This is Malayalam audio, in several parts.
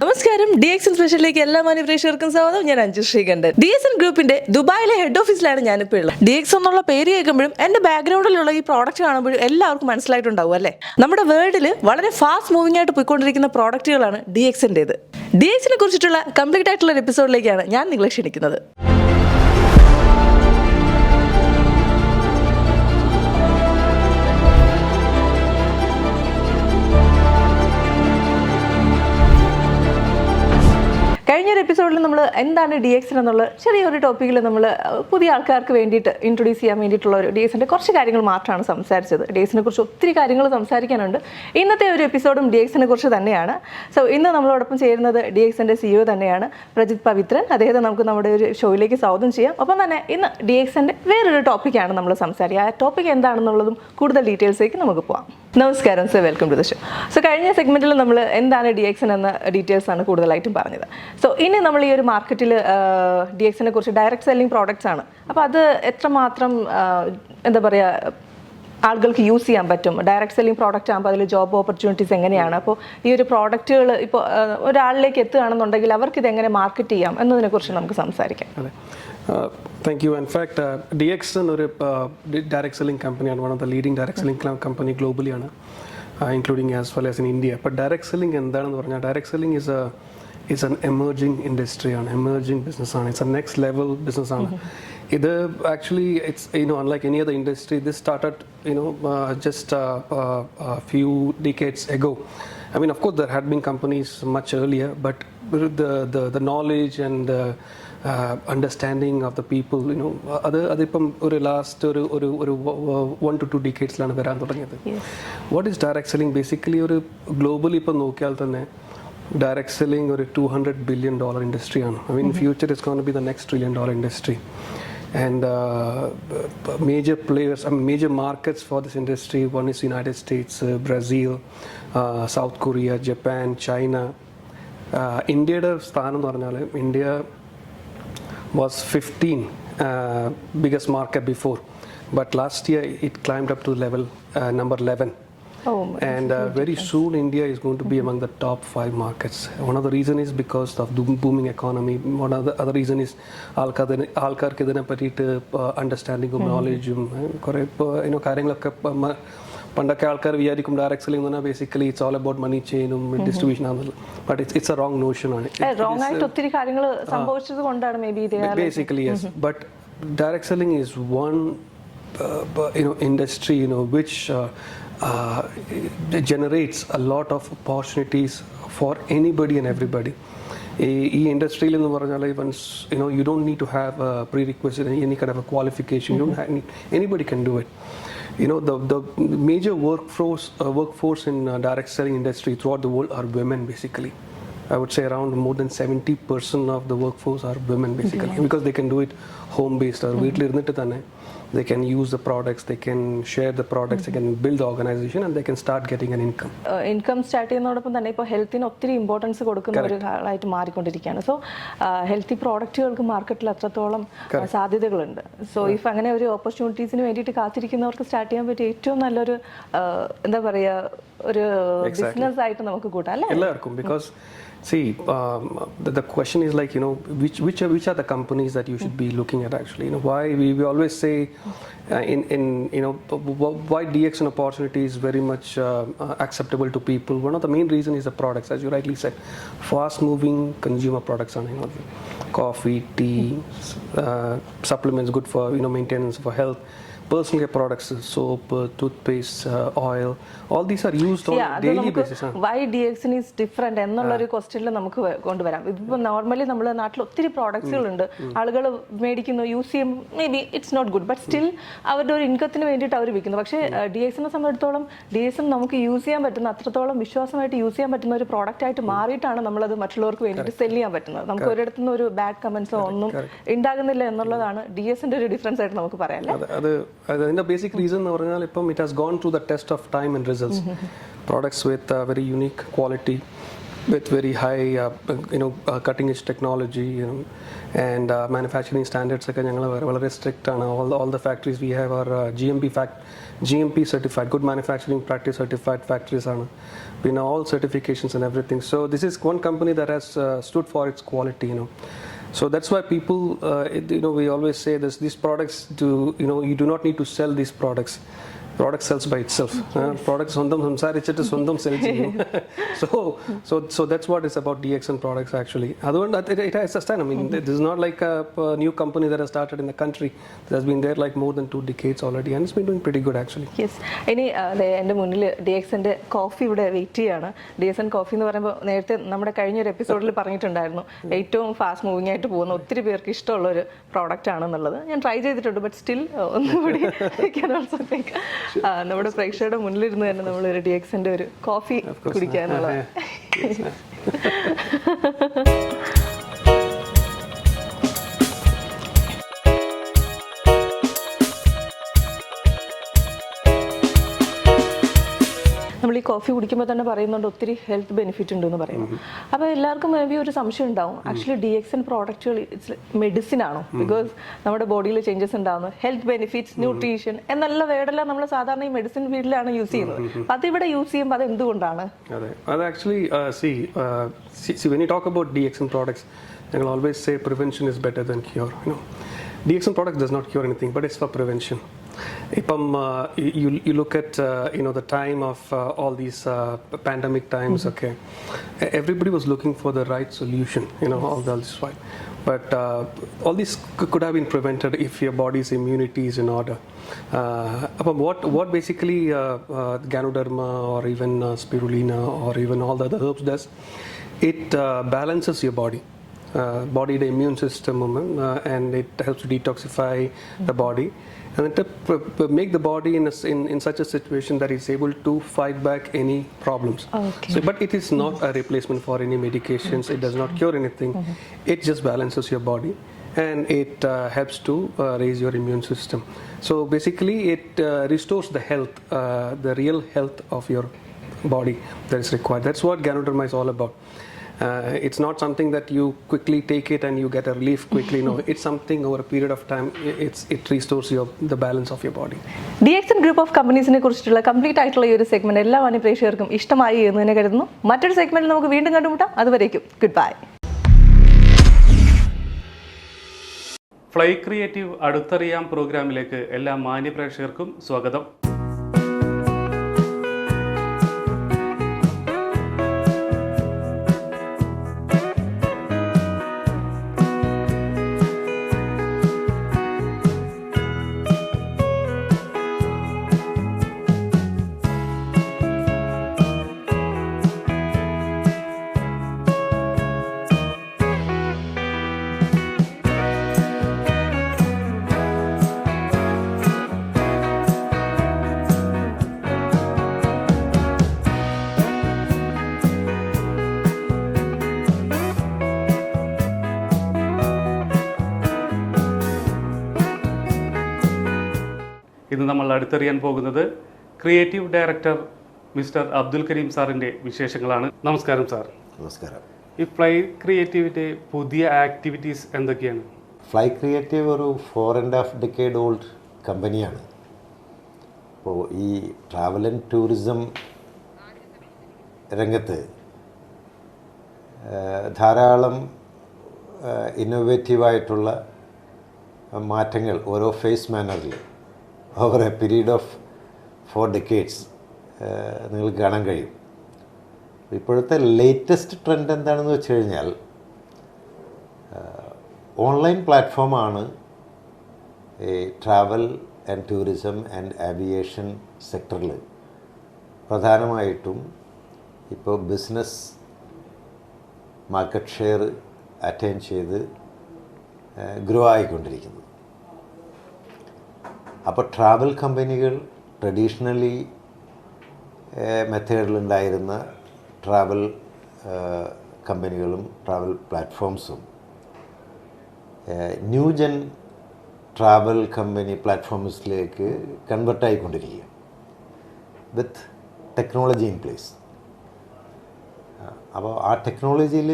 നമസ്കാരം, DXN സ്പെഷ്യലിലേക്ക് എല്ലാ മാന്യപ്രേക്ഷകർക്കും സ്വാഗതം. ഞാൻ അഞ്ജു ശ്രീകണ്ഠൻ. DXN ഗ്രൂപ്പിന്റെ ദുബായിലെ ഹെഡ് ഓഫീസിലാണ് ഞാനിപ്പോൾ ഉള്ളത്. DXN എന്നുള്ള പേര് കേൾക്കുമ്പോഴും എന്റെ ബാക്ക്ഗ്രൗണ്ടിലുള്ള ഈ പ്രോഡക്റ്റ് കാണുമ്പോഴും എല്ലാവർക്കും മനസ്സിലായിട്ടുണ്ടാവും അല്ലേ? നമ്മുടെ വേൾഡിൽ വളരെ ഫാസ്റ്റ് മൂവിംഗ് ആയിട്ട് പോയിക്കൊണ്ടിരിക്കുന്ന പ്രോഡക്റ്റുകളാണ് DXNന്റേത്. DXനെ കുറിച്ചിട്ടുള്ള കംപ്ലീറ്റ് ആയിട്ടുള്ള ഒരു എപ്പിസോഡിലേക്കാണ് ഞാൻ നിങ്ങളെ ക്ഷണിക്കുന്നത്. കഴിഞ്ഞൊരു എപ്പിസോഡിൽ നമ്മൾ എന്താണ് DXN എന്നുള്ള ചെറിയൊരു ടോപ്പിക്കിൽ നമ്മൾ പുതിയ ആൾക്കാർക്ക് വേണ്ടിയിട്ട് ഇൻട്രൊഡ്യൂസ് ചെയ്യാൻ വേണ്ടിയിട്ടുള്ള ഒരു DXNന്റെ കുറച്ച് കാര്യങ്ങൾ മാത്രമാണ് സംസാരിച്ചത്. DXNനെ കുറിച്ച് ഒത്തിരി കാര്യങ്ങൾ സംസാരിക്കാനുണ്ട്. ഇന്നത്തെ ഒരു എപ്പിസോഡും DXNനെ കുറിച്ച് തന്നെയാണ്. സോ ഇന്ന് നമ്മളോടൊപ്പം ചേരുന്നത് DXNന്റെ CEO തന്നെയാണ്, പ്രജിത് പവിത്രൻ. അദ്ദേഹത്തെ നമുക്ക് നമ്മുടെ ഒരു ഷോയിലേക്ക് സ്വാഗതം ചെയ്യാം. ഒപ്പം തന്നെ ഇന്ന് DXNന്റെ വേറൊരു ടോപ്പിക്കാണ് നമ്മൾ സംസാരിക്കുക. ആ ടോപ്പിക് എന്താണെന്നുള്ളതും കൂടുതൽ ഡീറ്റെയിൽസിലേക്ക് നമുക്ക് പോകാം. നമസ്കാരം sir, welcome to the show. So കഴിഞ്ഞ സെഗ്മെന്റിൽ നമ്മൾ എന്താണ് DXN എന്ന ഡീറ്റെയിൽസ് ആണ് കൂടുതലായിട്ടും പറഞ്ഞത്. സോ ഇനി നമ്മൾ ഈ ഒരു മാർക്കറ്റിൽ DXNനെ കുറിച്ച് ഡയറക്റ്റ് സെല്ലിംഗ് പ്രോഡക്റ്റ്സ് ആണ്. അപ്പോൾ അത് എത്രമാത്രം എന്താ പറയുക ആളുകൾക്ക് യൂസ് ചെയ്യാൻ പറ്റും? ഡയറക്റ്റ് സെല്ലിംഗ് പ്രോഡക്റ്റ് ആകുമ്പോൾ അതിൽ ജോബ് ഓപ്പർച്യൂണിറ്റീസ് എങ്ങനെയാണ്? അപ്പോൾ ഈ ഒരു പ്രോഡക്റ്റുകൾ ഇപ്പോൾ ഒരാളിലേക്ക് എത്തുകയാണെന്നുണ്ടെങ്കിൽ അവർക്ക് ഇതെങ്ങനെ മാർക്കറ്റ് ചെയ്യാം എന്നതിനെക്കുറിച്ച് നമുക്ക് സംസാരിക്കാം. Thank you. In fact, DXN ഒരു direct selling company, one of the leading direct selling company globally, including as well as in India. But direct selling എന്താണെന്ന് പറഞ്ഞാൽ direct selling is an emerging industry, an emerging business. It's a next level business. It actually, it's unlike any other industry. This started just a few decades ago. I mean, of course, there had been companies much earlier, but the knowledge and the understanding of the people, അതിപ്പം ഒരു ലാസ്റ്റ് ഒരു 1 to 2 decadesലാണ് വരാൻ തുടങ്ങിയത്. What is direct selling? Basically ഒരു ഗ്ലോബലി ഇപ്പം നോക്കിയാൽ തന്നെ direct selling ഒരു $200 billion industry ആണ്. I mean, future is going to be the next $1 trillion industry. And major players, major markets for this industry, one is United States, Brazil, South Korea, Japan, China. ഇന്ത്യയുടെ സ്ഥാനം എന്ന് പറഞ്ഞാൽ India was 15 biggest market before, but last year it climbed up to level number 11. And very soon India is going to be among the top 5 markets. One of the reason is because of the booming economy. One of the other reason is ആൾക്കാർക്ക് ഇതിനെ പറ്റിയിട്ട് അണ്ടർസ്റ്റാൻഡിങ്ങും നോളജും കുറേ കാര്യങ്ങളൊക്കെ പണ്ടൊക്കെ ആൾക്കാർ വിചാരിക്കും ഡയറക്റ്റ് സെല്ലിംഗ് എന്ന് പറഞ്ഞാൽ basically it's all about money ചെയിനും ഡിസ്ട്രിബ്യൂഷൻ ആണെന്നുള്ളത്. But it's a wrong notion ആണ്. ഒത്തിരി കാര്യങ്ങൾ സംഭവിച്ചത് കൊണ്ടാണ് maybe basically yes. But direct selling is one industry which generates a lot of opportunities for anybody and everybody. ഈ ഇൻഡസ്ട്രിയിൽ എന്ന് പറഞ്ഞാൽ you don't need to have a prerequisite, any kind of a qualification. You don't have anybody can do it. The major workforce in direct selling industry throughout the world are women basically. I would say around more than 70% of the workforce are women basically, because they can do it home based or വീട്ടിൽ ഇരുന്നിട്ട് തന്നെ they can use the products, they can share the products, they can build the organization and they can start getting an income. Income start ചെയ്യുന്നതോടൊപ്പം തന്നെ ഇപ്പോൾ ഹെൽത്തിന് ഒത്തിരി ഇമ്പോർട്ടൻസ് കൊടുക്കുന്ന ഒരു ആളായിട്ട് മാറിക്കൊണ്ടിരിക്കുകയാണ്. സോ ഹെൽത്തി പ്രോഡക്റ്റുകൾക്ക് മാർക്കറ്റിൽ അത്രത്തോളം സാധ്യതകളുണ്ട്. സോ ഇഫ് അങ്ങനെ ഒരു ഓപ്പർച്യൂണിറ്റീസിന് വേണ്ടിയിട്ട് കാത്തിരിക്കുന്നവർക്ക് സ്റ്റാർട്ട് ചെയ്യാൻ പറ്റിയ ഏറ്റവും നല്ലൊരു എന്താ പറയുക ഒരു ബിസിനസ് ആയിട്ട് നമുക്ക് കൂട്ടാം അല്ലേ എല്ലാവർക്കും. Because see, the question is like, which are the companies that you should be looking at actually? Why we always say why DXN opportunity is very much acceptable to people. One of the main reason is the products, as you rightly said, fast moving consumer products are coffee, tea, supplements good for maintenance for health. Personal care products, soap, toothpaste, oil, all these are used on a daily basis. Why DXN is different എന്നുള്ളൊരു ക്വസ്റ്റ്യനിൽ നമുക്ക് കൊണ്ടുവരാം. ഇതിപ്പോൾ നോർമലി നമ്മുടെ നാട്ടിൽ ഒത്തിരി പ്രോഡക്ട്സുകളുണ്ട്, ആളുകൾ മേടിക്കുന്നു, യൂസ് ചെയ്യും, maybe it's not good, but still അവരുടെ ഒരു ഇൻകത്തിന് വേണ്ടിയിട്ട് അവർ വിൽക്കുന്നു. പക്ഷേ DXNനെ സംബന്ധിച്ചിടത്തോളം DXN നമുക്ക് യൂസ് ചെയ്യാൻ പറ്റുന്ന അത്രത്തോളം വിശ്വാസമായിട്ട് യൂസ് ചെയ്യാൻ പറ്റുന്ന ഒരു പ്രോഡക്റ്റ് ആയിട്ട് മാറിയിട്ടാണ് നമ്മളത് മറ്റുള്ളവർക്ക് വേണ്ടിയിട്ട് സെല് ചെയ്യാൻ പറ്റുന്നത്. നമുക്ക് ഒരിടത്തുനിന്ന് ഒരു ബാഡ് കമന്റ്സോ ഒന്നും ഉണ്ടാകുന്നില്ല എന്നുള്ളതാണ് DXNന്റെ ഒരു ഡിഫറൻസ് ആയിട്ട് നമുക്ക് പറയാം അല്ലേ. അതിന്റെ ബേസിക് റീസൺ എന്ന് പറഞ്ഞാൽ it has gone through the test of time and results. Products with very unique quality, with very high, cutting edge technology, and manufacturing standards ഒക്കെ ഞങ്ങൾ വളരെ സ്ട്രിക്റ്റ് ആണ്. All the factories we have are GMP certified, good manufacturing practice certified factories ആണ്. പിന്നെ all certifications and everything. So this is one company that has stood for its quality, So that's why people, we always say this: these products you do not need to sell these products. Product sells by itself. Product സ്വന്തം സംസാരിച്ചിട്ട് സ്വന്തം സെൽ ചെയ്യും. So that's what it's about, DXN products actually. അതുകൊണ്ട് it has sustained. I mean, this is not like a new company that has started in the country. It has been there like more than 2 decades already, and it's been doing pretty good actually. Yes. ഇനി എൻ്റെ മുന്നിൽ DXNൻ്റെ കോഫി ഇവിടെ വെയിറ്റ് ചെയ്യാണ്. DXN കോഫി എന്ന് പറയുമ്പോൾ നേരത്തെ നമ്മുടെ കഴിഞ്ഞൊരു എപ്പിസോഡിൽ പറഞ്ഞിട്ടുണ്ടായിരുന്നു, ഏറ്റവും ഫാസ്റ്റ് മൂവിങ് ആയിട്ട് പോകുന്ന ഒത്തിരി പേർക്ക് ഇഷ്ടമുള്ള ഒരു പ്രോഡക്റ്റ് ആണെന്നുള്ളത്. ഞാൻ ട്രൈ ചെയ്തിട്ടുണ്ട്, ബട്ട് സ്റ്റിൽ ഒന്നുകൂടി നമ്മുടെ പ്രേക്ഷകരുടെ മുന്നിലിരുന്ന് തന്നെ നമ്മൾ ഒരു DXNൻ്റെ ഒരു കോഫി കുടിക്കാനുള്ളത്. നമ്മൾ ഈ കോഫി കുടിക്കുമ്പോൾ തന്നെ പറയുന്നുണ്ട് ഒത്തിരി ഹെൽത്ത് ബെനിഫിറ്റ് ഉണ്ടെന്ന് പറയുന്നു. അപ്പോൾ എല്ലാവർക്കും മേ ബി ഒരു സംശയം ഉണ്ടാവും, ആക്ച്വലി DXN പ്രോഡക്റ്റുകൾ ഇറ്റ്സ് മെഡിസിൻ ആണോ? ബിക്കോസ് നമ്മുടെ ബോഡിയിൽ ചേഞ്ചസ് ഉണ്ടാകുന്നു, ഹെൽത്ത് ബെനിഫിറ്റ്സ്, ന്യൂട്രീഷൻ എന്നുള്ള വേർഡെല്ലാം നമ്മൾ സാധാരണ ഈ മെഡിസിൻ ഫീൽഡിലാണ് യൂസ് ചെയ്യുന്നത്. അപ്പോൾ അതിവിടെ യൂസ് ചെയ്യുമ്പോൾ അത് എന്തുകൊണ്ടാണ്? അതെ, അത് actually when you talk about DXN products, ഞങ്ങൾ always say prevention is better than cure. DXN product does not cure anything, but it's for prevention. You look at the time of all these pandemic times, okay, everybody was looking for the right solution, all this fight, but all these could have been prevented if your body's immunity is in order. What basically Ganoderma or even spirulina or even all the other herbs does, it balances your body, the immune system, and it helps to detoxify the body, and to make the body in such a situation that it's able to fight back any problems. Okay. So, but it is not a replacement for any medications. It does not cure anything. It just balances your body, and it helps to raise your immune system. So basically it restores the health, the real health of your body that is required. That's what Ganoderma is all about. It's not something that you quickly take it and you get a relief quickly. No, it's something over a period of time. It restores the balance of your body. DXN group of കമ്പനീസിനെ കുറിച്ചിട്ടുള്ള കംപ്ലീറ്റ് ആയിട്ടുള്ള ഈ ഒരു സെഗ്മെന്റ് എല്ലാ പ്രേക്ഷകർക്കും ഇഷ്ടമായി എന്ന് തന്നെ കരുതുന്നു. മറ്റൊരു സെഗ്മെന്റിൽ നമുക്ക് വീണ്ടും കണ്ടുമുട്ടാം. അതുവരേക്കും ഗുഡ് ബൈ. ഫ്ലൈ ക്രിയേറ്റീവ് അടുത്തറിയാം പ്രോഗ്രാമിലേക്ക് എല്ലാ മാന്യ പ്രേക്ഷകർക്കും സ്വാഗതം. ഇന്ന് നമ്മൾ അടുത്തറിയാൻ പോകുന്നത് creative director mister Abdul Karim സാറിൻ്റെ വിശേഷങ്ങളാണ്. നമസ്കാരം സാർ. നമസ്കാരം. ഈ ഫ്ലൈ ക്രിയേറ്റീവിൻ്റെ പുതിയ ആക്ടിവിറ്റീസ് എന്തൊക്കെയാണ്? ഫ്ലൈ ക്രിയേറ്റീവ് ഒരു 4.5 decade ഓൾഡ് കമ്പനിയാണ്. അപ്പോൾ ഈ ട്രാവൽ ആൻഡ് ടൂറിസം രംഗത്ത് ധാരാളം ഇന്നോവേറ്റീവായിട്ടുള്ള മാറ്റങ്ങൾ ഓരോ ഫേസ് മാനറിൽ over a period of 4 decades നിങ്ങൾക്ക് കാണാൻ കഴിയും. ഇപ്പോഴത്തെ ലേറ്റസ്റ്റ് ട്രെൻഡ് എന്താണെന്ന് വെച്ച് കഴിഞ്ഞാൽ ഓൺലൈൻ പ്ലാറ്റ്ഫോമാണ് ഈ travel and tourism and aviation സെക്ടറിൽ പ്രധാനമായിട്ടും ഇപ്പോൾ ബിസിനസ് മാർക്കറ്റ് ഷെയർ അറ്റൈൻ ചെയ്ത് ഗ്രോ ആയിക്കൊണ്ടിരിക്കുന്നത്. അപ്പോൾ ട്രാവൽ കമ്പനികൾ ട്രഡീഷണലി മെത്തേഡിലുണ്ടായിരുന്ന ട്രാവൽ കമ്പനികളും ട്രാവൽ പ്ലാറ്റ്ഫോംസും ന്യൂ ജെൻ ട്രാവൽ കമ്പനി പ്ലാറ്റ്ഫോംസിലേക്ക് കൺവെർട്ടായിക്കൊണ്ടിരിക്കുക വിത്ത് ടെക്നോളജി ഇൻ പ്ലേസ്. അപ്പോൾ ആ ടെക്നോളജിയിൽ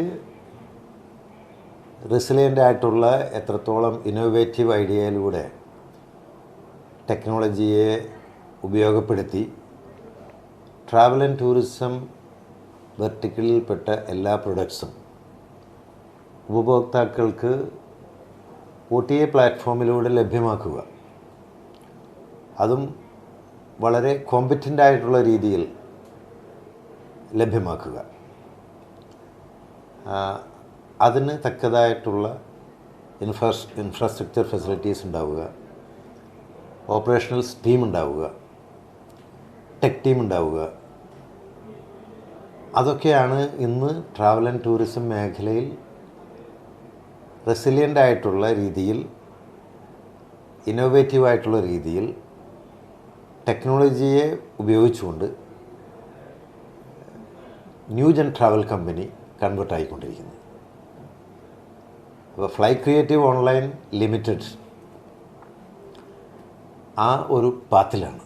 റെസിലിയൻ്റ് ആയിട്ടുള്ള എത്രത്തോളം ഇന്നോവേറ്റീവ് ഐഡിയയിലൂടെ ടെക്നോളജിയെ ഉപയോഗപ്പെടുത്തി ട്രാവൽ ആൻഡ് ടൂറിസം വെർട്ടിക്കലിൽപ്പെട്ട എല്ലാ പ്രൊഡക്ട്സും ഉപഭോക്താക്കൾക്ക് OTA പ്ലാറ്റ്ഫോമിലൂടെ ലഭ്യമാക്കുക, അതും വളരെ കോമ്പറ്റൻ്റ് ആയിട്ടുള്ള രീതിയിൽ ലഭ്യമാക്കുക. അതിന് തക്കതായിട്ടുള്ള ഇൻഫ്രാസ്ട്രക്ചർ ഫെസിലിറ്റീസ് ഉണ്ടാവുക, ഓപ്പറേഷണൽ ടീം ഉണ്ടാവുക, ടെക് ടീം ഉണ്ടാവുക. അതൊക്കെയാണ് ഇന്ന് ട്രാവൽ ആൻഡ് ടൂറിസം മേഖലയിൽ റെസിലിയൻ്റ് ആയിട്ടുള്ള രീതിയിൽ, ഇന്നോവേറ്റീവ് ആയിട്ടുള്ള രീതിയിൽ ടെക്നോളജിയെ ഉപയോഗിച്ചുകൊണ്ട് new gen travel company convert ആയിക്കൊണ്ടിരിക്കുന്നത്. അപ്പോൾ ഫ്ലൈ ക്രിയേറ്റീവ് ഓൺലൈൻ ലിമിറ്റഡ് ആ ഒരു പാത്തിലാണ്.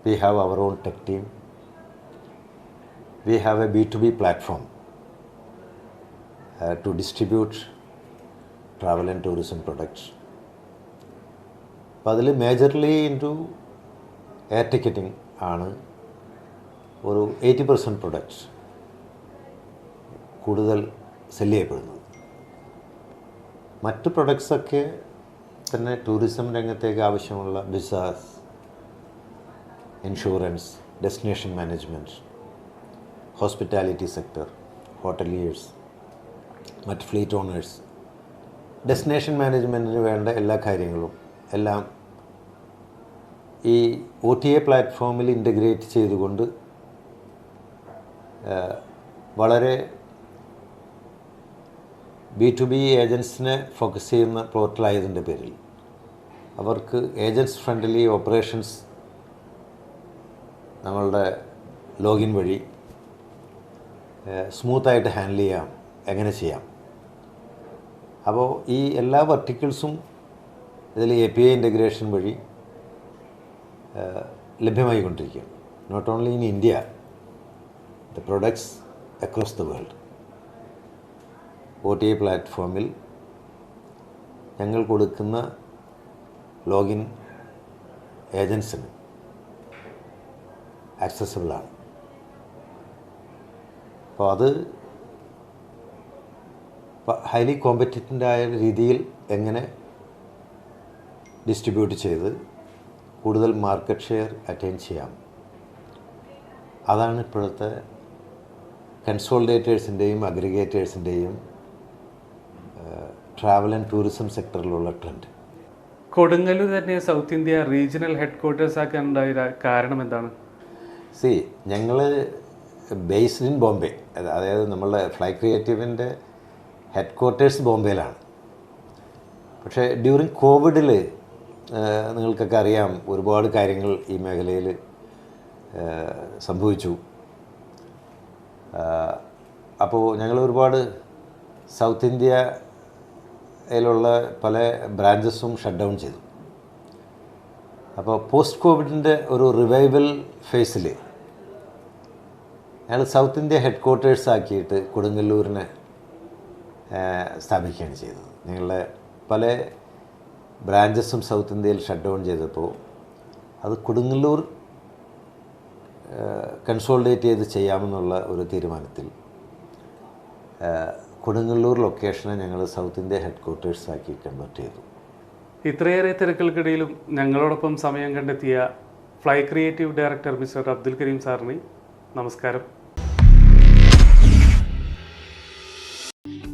We have our own tech team. We have a B2B platform to distribute travel and tourism products. അപ്പോൾ അതിൽ മേജർലി ഇൻറ്റു എയർ ടിക്കറ്റിംഗ് ആണ് ഒരു 80% പ്രൊഡക്ട്സ് കൂടുതൽ സെല്ല് ചെയ്യപ്പെടുന്നത്. മറ്റ് പ്രൊഡക്ട്സൊക്കെ തന്നെ ടൂറിസം രംഗത്തേക്ക് ആവശ്യമുള്ള visas, insurance, destination management, hospitality sector, ഹോട്ടലിയേഴ്സ്, മറ്റ് ഫ്ലീറ്റ് ഓണേഴ്സ്, ഡെസ്റ്റിനേഷൻ മാനേജ്മെൻറ്റിന് വേണ്ട എല്ലാ കാര്യങ്ങളും എല്ലാം ഈ OTA പ്ലാറ്റ്ഫോമിൽ ഇൻ്റഗ്രേറ്റ് ചെയ്തുകൊണ്ട് വളരെ B2B ഏജൻസിനെ ഫോക്കസ് ചെയ്യുന്ന പോർട്ടലായതിൻ്റെ പേരിൽ അവർക്ക് ഏജൻറ്റ്സ് ഫ്രണ്ട്ലി ഓപ്പറേഷൻസ് നമ്മളുടെ ലോഗിൻ വഴി സ്മൂത്തായിട്ട് ഹാൻഡിൽ ചെയ്യാം, എങ്ങനെ ചെയ്യാം. അപ്പോൾ ഈ എല്ലാ വെർട്ടിക്കിൾസും ഇതിൽ API ഇൻ്റഗ്രേഷൻ വഴി ലഭ്യമായിക്കൊണ്ടിരിക്കും. Not only in India, the products across the world. OTA പ്ലാറ്റ്ഫോമിൽ ഞങ്ങൾ കൊടുക്കുന്ന ലോഗിൻ ഏജൻസിന് ആക്സസിബിളാണ്. അപ്പോൾ അത് ഹൈലി കോമ്പറ്റൻ്റായ രീതിയിൽ എങ്ങനെ ഡിസ്ട്രിബ്യൂട്ട് ചെയ്ത് കൂടുതൽ മാർക്കറ്റ് ഷെയർ അറ്റൈൻ ചെയ്യാം, അതാണ് ഇപ്പോഴത്തെ കൺസോളിഡേറ്റേഴ്സിൻ്റെയും അഗ്രിഗേറ്റേഴ്സിൻ്റെയും ട്രാവൽ ആൻഡ് ടൂറിസം സെക്ടറിലുള്ള ട്രെൻഡ്. കൊടുങ്ങല്ലൂർ തന്നെ south India regional headquarters ആക്കാനുണ്ടായ കാരണം എന്താണ്? ഞങ്ങൾ ബേസ്ഡ് ഇൻ ബോംബെ, അതായത് നമ്മളുടെ ഫ്ലൈ ക്രിയേറ്റീവിൻ്റെ ഹെഡ് ക്വാർട്ടേഴ്സ് ബോംബെയിലാണ്. പക്ഷേ ഡ്യൂറിങ് കോവിഡിൽ നിങ്ങൾക്കൊക്കെ അറിയാം, ഒരുപാട് കാര്യങ്ങൾ ഈ മേഖലയിൽ സംഭവിച്ചു. അപ്പോൾ ഞങ്ങൾ ഒരുപാട് സൗത്ത് ഇന്ത്യയിലുള്ള പല ബ്രാഞ്ചസും ഷട്ട് ഡൗൺ ചെയ്തു. അപ്പോൾ പോസ്റ്റ് കോവിഡിൻ്റെ ഒരു റിവൈവൽ ഫേസിൽ ഞങ്ങൾ സൗത്ത് ഇന്ത്യ ഹെഡ് ക്വാർട്ടേഴ്സ് ആക്കിയിട്ട് കൊടുങ്ങല്ലൂരിനെ സ്ഥാപിക്കുകയാണ് ചെയ്തത്. ഞങ്ങളുടെ പല ബ്രാഞ്ചസും സൗത്ത് ഇന്ത്യയിൽ ഷട്ട് ഡൗൺ ചെയ്തപ്പോൾ അത് കൊടുങ്ങല്ലൂർ കൺസോളിഡേറ്റ് ചെയ്ത് ചെയ്യാമെന്നുള്ള ഒരു തീരുമാനത്തിൽ കൊടുങ്ങല്ലൂർ ലൊക്കേഷനെ ഞങ്ങൾ സൗത്ത് ഇന്ത്യ ഹെഡ് ക്വാർട്ടേഴ്സ് ആക്കി കൺവേർട്ട് ചെയ്തു. ഇത്രയേറെ തിരക്കുകൾക്കിടയിലും ഞങ്ങളോടൊപ്പം സമയം കണ്ടെത്തിയ Fly Creative director mister Abdul Karim സാറിന് നമസ്കാരം.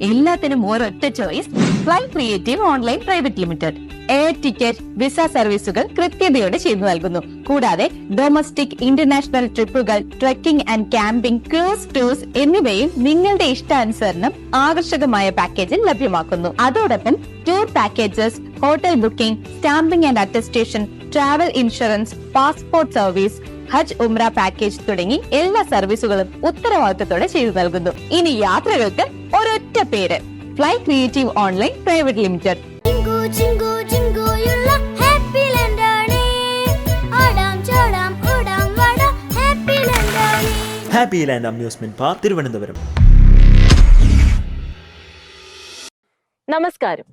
എല്ലാത്തിനും ഒരൊറ്റ choice, Fly Creative online private limited. Air ticket, visa സർവീസുകൾ കൃത്യതയോടെ ചെയ്തു നൽകുന്നു. കൂടാതെ ഡൊമസ്റ്റിക്, ഇന്റർനാഷണൽ ട്രിപ്പുകൾ, trekking and camping, cruise tours എന്നിവയും നിങ്ങളുടെ ഇഷ്ടാനുസരണം ആകർഷകമായ പാക്കേജിൽ ലഭ്യമാക്കുന്നു. അതോടൊപ്പം tour packages, hotel booking, stamping and attestation, travel insurance, passport service, Hajj Umrah package തുടങ്ങി എല്ലാ സർവീസുകളും ഉത്തരവാദിത്തത്തോടെ ചെയ്തു നൽകുന്നു. ഇനി യാത്രകൾക്ക് ഒരൊറ്റ പേര്, fly Creative online private limited. Happy land happy land amusement park, Thiruvananthapuram. നമസ്കാരം.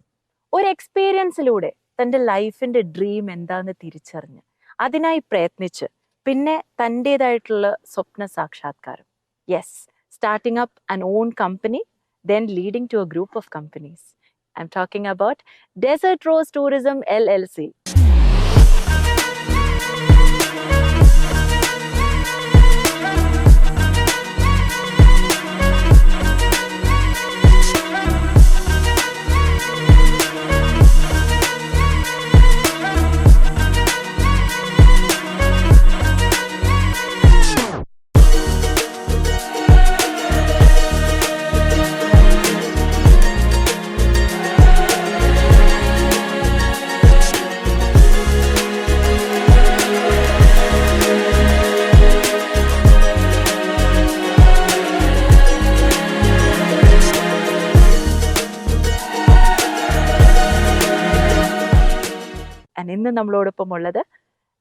ഒരു എക്സ്പീരിയൻസിലൂടെ തൻ്റെ ലൈഫിന്റെ ഡ്രീം എന്താന്ന് തിരിച്ചറിഞ്ഞ് അതിനായി പ്രയത്നിച്ച് പിന്നെ തൻ്റെതായിട്ടുള്ള സ്വപ്ന സാക്ഷാത്കാരം. Yes, starting up an on company, then leading to a group of companies. I'm talking about Desert Rose Tourism LLC. ഇന്ന് നമ്മളോടൊപ്പം ഉള്ളത്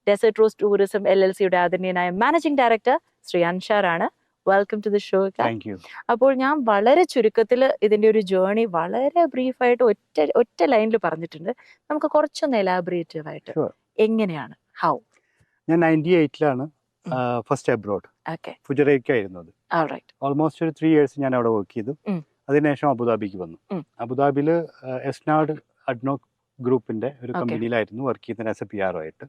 ഡെസേർട്ട് റോസ് ടൂറിസം LLCയുടെ ആദരണീയനായ മാനേജിംഗ് ഡയറക്ടർ ശ്രീ അൻഷാറാണ്. Welcome to the show. അപ്പോൾ ഞാൻ വളരെ ചുരുക്കത്തിൽ ഇതിന്റെ ഒരു ജേർണി വളരെ ബ്രീഫായിട്ട് ഒറ്റ ലൈനിൽ പറഞ്ഞിട്ടുണ്ട്. നമുക്ക് കുറച്ചൊന്ന് എലാബറേറ്റീവ് ആയിട്ട് എങ്ങനെയാണ്, ഹൗ? ഞാൻ 98-ലാണ് ഫസ്റ്റ് അബ്രോഡ്, ഫുജറയ്ക്കായിരുന്നു അത്. ഓൾമോസ്റ്റ് ഒരു 3 years ഞാൻ അവിടെ വർക്ക് ചെയ്തു. അതിനുശേഷം അബുദാബിക്ക് വന്നു. അബുദാബിയിൽ എസ്നാഡ് അഡ്നോക് ഗ്രൂപ്പിന്റെ ഒരു കമ്പനിയിലായിരുന്നു വർക്ക് ചെയ്യുന്നത് ആസ് എ PR ആയിട്ട്.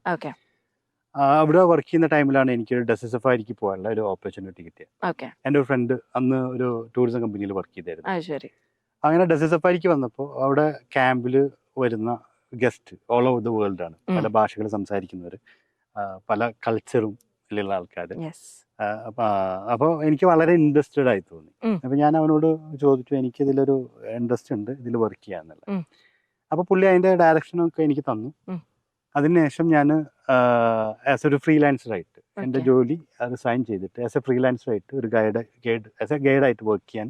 അവിടെ വർക്ക് ചെയ്യുന്ന ടൈമിലാണ് എനിക്ക് ഡെസേർട്ട് സഫാരിക്ക് പോകാനുള്ള ഒരു ഓപ്പർച്യൂണിറ്റി കിട്ടിയത്. എൻ്റെ ഒരു ഫ്രണ്ട് അന്ന് ഒരു ടൂറിസം കമ്പനിയിൽ വർക്ക് ചെയ്തായിരുന്നു. അങ്ങനെ ഡെസേർട്ട് സഫാരിക്ക് വന്നപ്പോൾ അവിടെ ക്യാമ്പിൽ വരുന്ന guest all over the world ആണ്. പല ഭാഷകൾ സംസാരിക്കുന്നവർ, പല കൾച്ചറും ഉള്ള ആൾക്കാർ. അപ്പോൾ എനിക്ക് വളരെ ഇൻട്രസ്റ്റഡ് ആയി തോന്നി. അപ്പോൾ ഞാൻ അവനോട് ചോദിച്ചു, എനിക്ക് ഇതിലൊരു ഇൻട്രസ്റ്റ് ഉണ്ട്, ഇതിൽ വർക്ക് ചെയ്യാന്നുള്ളത്. അപ്പോൾ പുള്ളി അതിൻ്റെ ഡയറക്ഷനൊക്കെ എനിക്ക് തന്നു. അതിനുശേഷം ഞാൻ ആസ് ഒരു ഫ്രീലാൻസറായിട്ട് എൻ്റെ ജോലി റിസൈൻ ചെയ്തിട്ട് ആസ് എ ഫ്രീലാൻസറായിട്ട് ഒരു ആസ് എ ഗൈഡായിട്ട് വർക്ക് ചെയ്യാൻ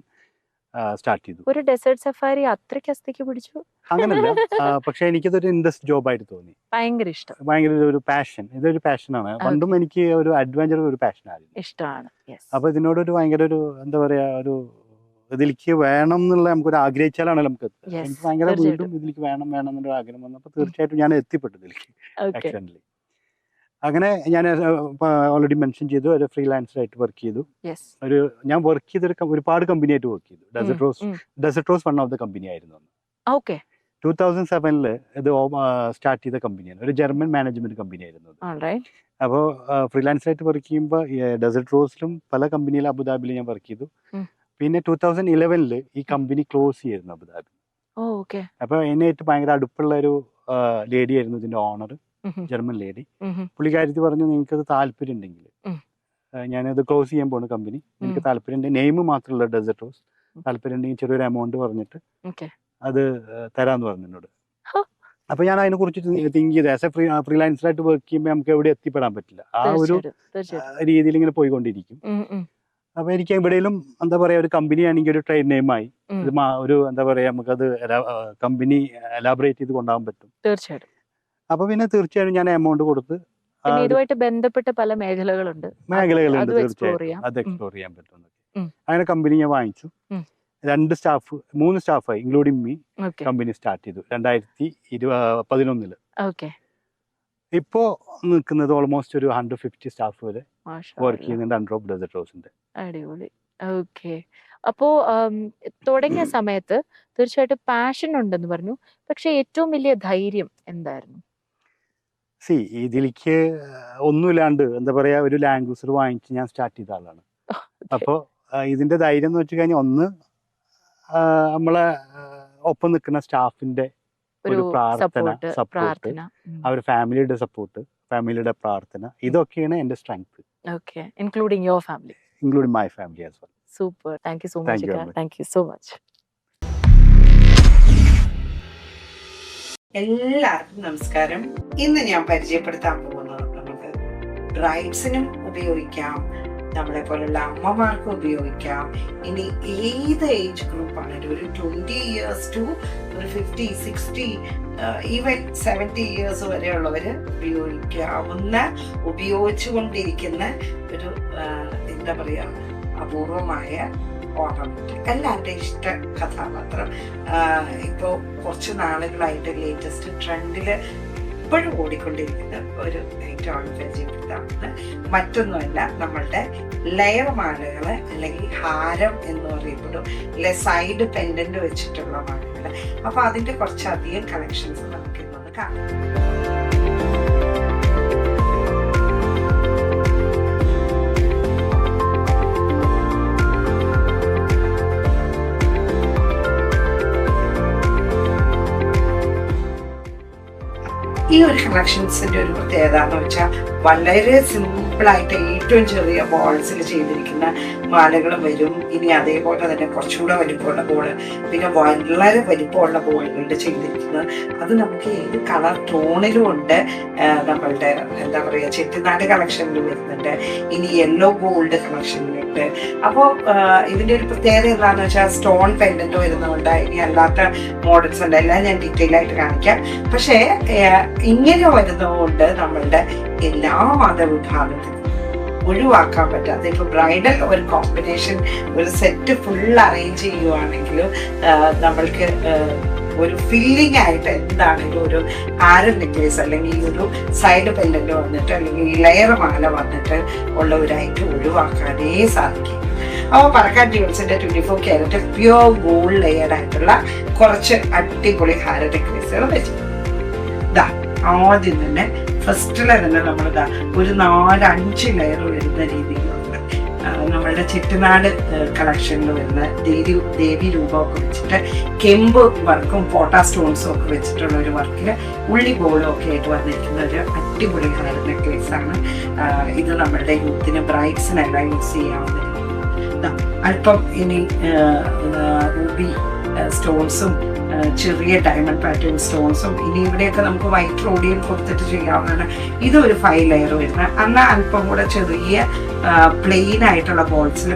സ്റ്റാർട്ട് ചെയ്തു. ഒരു ഡെസേർട്ട് സഫാരി അത്രയ്ക്ക് അസ്ഥിക്ക് പിടിച്ചു അങ്ങനല്ല, പക്ഷെ എനിക്കതൊരു ഇൻട്രസ്റ്റ് ജോബായിട്ട് തോന്നി. ഭയങ്കര ഇഷ്ടം, ഭയങ്കര ഒരു പാഷൻ. ഇതൊരു പാഷനാണ്. പണ്ടും എനിക്ക് ഒരു അഡ്വഞ്ചർ ഒരു പാഷനായിരുന്നു, ഇഷ്ടമാണ്. അപ്പോൾ ഇതിനോടൊരു ഭയങ്കര ഒരു എന്താ പറയാ, ഒരു ഇതിലേക്ക് വേണം എന്നുള്ള നമുക്കൊരു ആഗ്രഹിച്ചാലാണ് നമുക്ക്. എനിക്ക് ഭയങ്കര വീണ്ടും ഇതിലേക്ക് വേണം എന്നുള്ള ആഗ്രഹം വന്നപ്പോൾ തീർച്ചയായിട്ടും ഞാൻ എത്തിപ്പെട്ടു ഇതിലേക്ക് ആക്ച്വലി. അങ്ങനെ ഞാൻ ഓൾറെഡി മെൻഷൻ ചെയ്തു, ഒരു ഫ്രീലാൻസറായിട്ട് വർക്ക് ചെയ്തു. ഞാൻ വർക്ക് ചെയ്ത ഒരുപാട് കമ്പനിയായിട്ട് വർക്ക് ചെയ്തു. Desert rose one of the company ആയിരുന്നു. 2007 ഇത് സ്റ്റാർട്ട് ചെയ്ത കമ്പനിയാണ്, ഒരു ജർമ്മൻ മാനേജ്മെന്റ് കമ്പനി ആയിരുന്നു. അപ്പോൾ ഫ്രീലാൻസറായിട്ട് വർക്ക് ചെയ്യുമ്പോൾ ഡെസേർട്ട് റോസിലും പല കമ്പനിയിലും അബുദാബിയിൽ ഞാൻ വർക്ക് ചെയ്തു. പിന്നെ 2011 ഈ കമ്പനി ക്ലോസ് ചെയ്തിരുന്നു അബുദാബി. അപ്പൊ എന്നെയായിട്ട് ഭയങ്കര അടുപ്പുള്ള ഒരു ലേഡി ആയിരുന്നു ഇതിന്റെ ഓണർ, ജർമ്മൻ ലേഡി. പുള്ളിക്കാരത്തി പറഞ്ഞു, നിങ്ങൾക്കത് താല്പര്യം ഉണ്ടെങ്കിൽ ഞാനത് ക്ലോസ് ചെയ്യാൻ പോകുന്ന കമ്പനി, നിങ്ങൾക്ക് താല്പര്യം ഉണ്ടെങ്കിൽ നെയിം മാത്രമുള്ള ഡെസേർട്ട് റോസ്, താല്പര്യം ഉണ്ടെങ്കിൽ ചെറിയൊരു എമൗണ്ട് പറഞ്ഞിട്ട് അത് തരാന്ന് പറഞ്ഞു എന്നോട്. അപ്പൊ ഞാൻ അതിനെ കുറിച്ച് തിങ്ക് ചെയ്ത് ആസ് എ ഫ്രീലാൻസറായിട്ട് വർക്ക് ചെയ്യുമ്പോൾ നമുക്ക് എവിടെ എത്തിപ്പെടാൻ പറ്റില്ല, ആ ഒരു രീതിയിൽ ഇങ്ങനെ പോയിക്കൊണ്ടിരിക്കും. അപ്പൊ എനിക്ക് എവിടെയും എന്താ പറയാ, ഒരു കമ്പനി ആണെങ്കിൽ ഒരു ട്രേഡ് നെയിമായി ഒരു എന്താ പറയാ, നമുക്കത് കമ്പനി എലാബറേറ്റ് ചെയ്ത് കൊണ്ടുപോകാൻ പറ്റും. തീർച്ചയായിട്ടും. അപ്പൊ പിന്നെ തീർച്ചയായും ഞാൻ എമൗണ്ട് കൊടുത്ത് ഇതുമായിട്ട് ബന്ധപ്പെട്ട പല മേഖലകളുണ്ട് തീർച്ചയായും അത് എക്സ്പ്ലോർ ചെയ്യാൻ പറ്റും. അങ്ങനെ കമ്പനി ഞാൻ വാങ്ങിച്ചു. 3 സ്റ്റാഫായി ഇൻക്ലൂഡിങ് മീ കമ്പനി സ്റ്റാർട്ട് ചെയ്തു 2011. ഇപ്പോ നിൽക്കുന്നത് ഓൾമോസ്റ്റ് ഒരു 150 സ്റ്റാഫ് വരെ വർക്ക് ചെയ്യുന്നുണ്ട് അണ്ടർ ഓഫ് ഡെസേർട്ട് റോസിന്റെ. അടിപൊളി. ഓക്കെ. അപ്പോ തുടങ്ങിയ സമയത്ത് തീർച്ചയായിട്ടും പാഷൻ ഉണ്ടെന്ന് പറഞ്ഞു, പക്ഷെ ഏറ്റവും വലിയ ധൈര്യം എന്തായിരുന്നു? ഇതിലേക്ക് ഒന്നുമില്ലാണ്ട് എന്താ പറയാ, ഒരു ലാൻഡ് ക്രൂസർ വാങ്ങിച്ച് ഞാൻ സ്റ്റാർട്ട് ചെയ്ത ആളാണ്. അപ്പോ ഇതിന്റെ ധൈര്യം എന്ന് വെച്ച് കഴിഞ്ഞാൽ, ഒന്ന് നമ്മളെ ഒപ്പം നിൽക്കുന്ന സ്റ്റാഫിന്റെ ഒരു സപ്പോർട്ട്, അവരുടെ ഫാമിലിയുടെ സപ്പോർട്ട്, ഫാമിലിയുടെ പ്രാർത്ഥന, ഇതൊക്കെയാണ് എന്റെ strength. Including your family, including my family as well. Super. Thank you so much. Thank you so much. എല്ലാവർക്കും നമസ്കാരം. ഇന്ന് ഞാൻ പരിചയപ്പെടുത്താൻ പോകുന്നത് നമുക്ക് ബ്രൈഡ്സിനും ഉപയോഗിക്കാം, നമ്മളെ പോലുള്ള അമ്മമാർക്കും ഉപയോഗിക്കാം. ഇനി ഏത് ഏജ് ഗ്രൂപ്പാണെങ്കിലും, ഒരു 20 years to ഒരു 50, 60, ഈവൻ 70 years വരെയുള്ളവർ ഉപയോഗിച്ചുകൊണ്ടിരിക്കുന്ന ഒരു എന്താ പറയുക, അപൂർവമായ ഓർണമെന്റ്, എല്ലാവരുടെയും ഇഷ്ട കഥാപാത്രം. ഇപ്പോൾ കുറച്ച് നാളുകളായിട്ട് ലേറ്റസ്റ്റ് ട്രെൻഡിൽ ഇപ്പോഴും ഓടിക്കൊണ്ടിരിക്കുന്ന ഒരു ഐറ്റമാണ് പരിചയപ്പെടുത്താവുന്നത്. മറ്റൊന്നുമല്ല, നമ്മളുടെ ലെയർ മാലകൾ അല്ലെങ്കിൽ ഹാരം എന്ന് പറയപ്പെടും, അല്ലെ സൈഡ് പെൻഡന്റ് വെച്ചിട്ടുള്ള മാലകൾ. അപ്പൊ അതിന്റെ കുറച്ചധികം കളക്ഷൻസ് നമുക്ക് ഇന്നൊന്ന് കാണാം. ഈ ഒരു കളക്ഷൻസിന്റെ ഒരു പ്രത്യേകത എന്ന് വെച്ചാൽ വളരെ സിമ്പിളായിട്ട് ഏറ്റവും ചെറിയ ബോൾസിൽ ചെയ്തിരിക്കുന്ന മാലകളും വരും. ഇനി അതേപോലെ തന്നെ കുറച്ചുകൂടെ വലിപ്പമുള്ള ബോൾ, പിന്നെ വളരെ വലിപ്പമുള്ള ബോളുകളുടെ ചെയ്തിരിക്കുന്നത്. അത് നമുക്ക് ഏത് കളർ ടോണിലും ഉണ്ട്. നമ്മളുടെ എന്താ പറയുക, ചെട്ടിനാട് കളക്ഷനിൽ വരുന്നുണ്ട്, ഇനി യെല്ലോ ഗോൾഡ് കളക്ഷനിലുണ്ട്. അപ്പോൾ ഇതിന്റെ ഒരു പ്രത്യേകത എന്താണെന്ന് വെച്ചാൽ സ്റ്റോൺ പെൻഡന്റ് വരുന്നുണ്ട്, ഇനി അല്ലാത്ത മോഡൽസ് ഉണ്ട്. എല്ലാം ഞാൻ ഡീറ്റെയിൽ ആയിട്ട് കാണിക്കാം. പക്ഷേ ഇങ്ങനെ വരുന്നതുകൊണ്ട് നമ്മളുടെ എല്ലാ മതവിഭാഗത്തിനും ഒഴിവാക്കാൻ പറ്റാതെ, ഇപ്പൊ ബ്രൈഡൽ ഒരു കോമ്പിനേഷൻ ഒരു സെറ്റ് ഫുൾ അറേഞ്ച് ചെയ്യുവാണെങ്കിലും നമ്മൾക്ക് ഒരു ഫില്ലിംഗ് ആയിട്ട് എന്താണെങ്കിലും ഒരു ഹാരം നെക്ലേസ് അല്ലെങ്കിൽ ഒരു സൈഡ് പെൻഡന്റ് വന്നിട്ട് അല്ലെങ്കിൽ ഈ ലെയർ മാല വന്നിട്ട് ഉള്ള ഒരു ഐറ്റം ഒഴിവാക്കാനേ സാധിക്കും. അപ്പോൾ പറക്കാൻ ജ്വൽസിന്റെ 24 ക്യാരറ്റ് പ്യൂർ ഗോൾഡ് ലെയർഡ് ആയിട്ടുള്ള കുറച്ച് അടിപൊളി ഹാരം നെക്ലേസുകൾ വെച്ചു. ഇതാ ആദ്യം തന്നെ ഫസ്റ്റിലെ തന്നെ നമ്മളിതാ ഒരു 4-5 ലെയർ വരുന്ന രീതിയിലുണ്ട്. നമ്മളുടെ ചെട്ടിനാട് കളക്ഷനിൽ വരുന്ന ദേവി രൂപമൊക്കെ വെച്ചിട്ട് കെമ്പ് വർക്കും ഫോട്ടാ സ്റ്റോൺസും ഒക്കെ വെച്ചിട്ടുള്ള ഒരു വർക്കിൽ ഉള്ളി ബോളും ഒക്കെ ആയിട്ട് വന്നിരിക്കുന്ന ഒരു അടിപൊളി ഹാരം നെക്ലേസ് ആണ് ഇത്. നമ്മളുടെ യൂത്തിന് ബ്രൈഡ്സിനെല്ലാം യൂസ് ചെയ്യാവുന്ന അല്പം ഇനി റൂബി സ്റ്റോൺസും ചെറിയ ഡയമണ്ട് പാറ്റേൺ സ്റ്റോൺസും, ഇനി ഇവിടെയൊക്കെ നമുക്ക് വൈറ്റ് റോഡിയിൽ കൊടുത്തിട്ട് ചെയ്യാവുന്നതാണ്. ഇതൊരു 5 ലെയർ വരുന്ന, അല്ല അല്പം കൂടെ ചെറിയ പ്ലെയിൻ ആയിട്ടുള്ള ബോൾസിൽ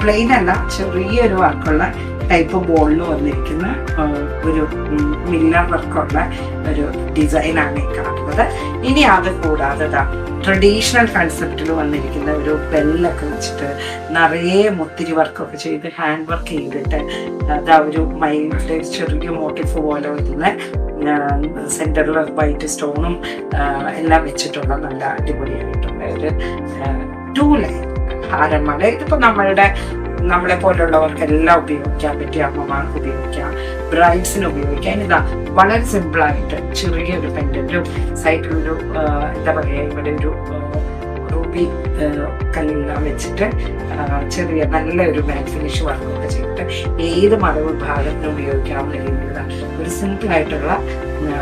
പ്ലെയിൻ അല്ല ചെറിയൊരു വർക്കുള്ള ടൈപ്പ് ബോളിൽ വന്നിരിക്കുന്ന ഒരു മില്ലർ വർക്കുള്ള ഒരു ഡിസൈനാണ് ഈ കാണുന്നത്. ഇനി അത് കൂടാതെ ട്രഡീഷണൽ കൺസെപ്റ്റിൽ വന്നിരിക്കുന്ന ഒരു ബെല്ലൊക്കെ വെച്ചിട്ട് നിറയെ മുത്തിരി വർക്കൊക്കെ ചെയ്ത് ഹാൻഡ് വർക്ക് ചെയ്തിട്ട് അതാ ഒരു മൈൻഡ് ചെറിയ മോട്ടിഫ് പോലെ വരുന്ന സെന്ററിൽ വൈറ്റ് സ്റ്റോണും എല്ലാം വെച്ചിട്ടുള്ള നല്ല അടിപൊളിയായിട്ടുള്ള ഒരു 2 ലെയർ ഹാരമാല. ഇതിപ്പോ നമ്മളെ പോലുള്ളവർക്കെല്ലാം ഉപയോഗിക്കാൻ പറ്റിയ, അമ്മമാർക്ക് ഉപയോഗിക്കാം, ബ്രൈഡ്സിന് ഉപയോഗിക്കാം. ഇതാ വളരെ സിമ്പിളായിട്ട് ചെറിയൊരു പെൻഡന്റും സൈഡിലൊരു എന്താ പറയുക, ഇവിടെ ഒരു റൂബി കല്ലെല്ലാം വെച്ചിട്ട് ചെറിയ നല്ലൊരു മാറ്റ് ഫിനിഷ് വർക്കൊക്കെ ചെയ്തിട്ട് ഏത് മതവിഭാഗത്തിനും ഉപയോഗിക്കാവുന്ന രീതിയിലുള്ള ഒരു സിമ്പിളായിട്ടുള്ള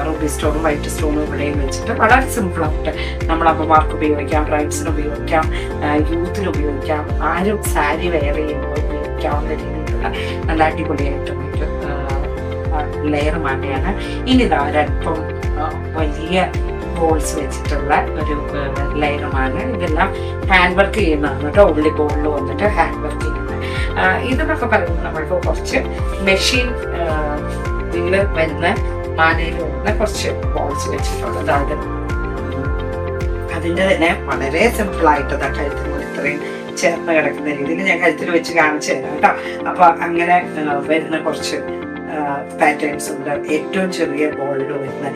റൂബി സ്റ്റോണും വൈറ്റ് സ്റ്റോണും ഇവിടെയും വെച്ചിട്ട് വളരെ സിമ്പിളായിട്ട് നമ്മൾ അമ്മമാർക്ക് ഉപയോഗിക്കാം, ബ്രൈഡ്സിന് ഉപയോഗിക്കാം, യൂത്തിന് ഉപയോഗിക്കാം, ആരും സാരി വെയർ ചെയ്യുമ്പോൾ ഉപയോഗിക്കാവുന്ന രീതിയിലുള്ള നല്ല അടിപൊളിയായിട്ടുള്ള ലെയർ മാലയാണ്. ഇനി ഒരല്പം വലിയ ബോൾസ് വെച്ചിട്ടുള്ള ഒരു ലെയറുമാണ്. ഇതെല്ലാം ഹാൻഡ് വർക്ക് ചെയ്യുന്നതാണ് കേട്ടോ, ഉള്ളി ബോളിൽ വന്നിട്ട് ഹാൻഡ് വർക്ക് ചെയ്യുന്നത്. ഇതെന്നൊക്കെ പറയുമ്പോൾ നമ്മൾക്ക് കുറച്ച് മെഷീൻ വരുന്ന മാലയിൽ വരുന്ന കുറച്ച് ബോൾസ് വെച്ചിട്ടുള്ളത്. അതിന്റെ തന്നെ വളരെ സിമ്പിൾ ആയിട്ട് കഴുത്തിന് ഇത്രയും ചേർന്ന് കിടക്കുന്ന രീതിയിൽ ഞാൻ കഴുത്തിൽ വെച്ച് കാണിച്ചു തരാം കേട്ടോ. അപ്പൊ അങ്ങനെ വരുന്ന കുറച്ച് പാറ്റേൺസ് ഉണ്ട്. ഏറ്റവും ചെറിയ ബോളിൽ വരുന്ന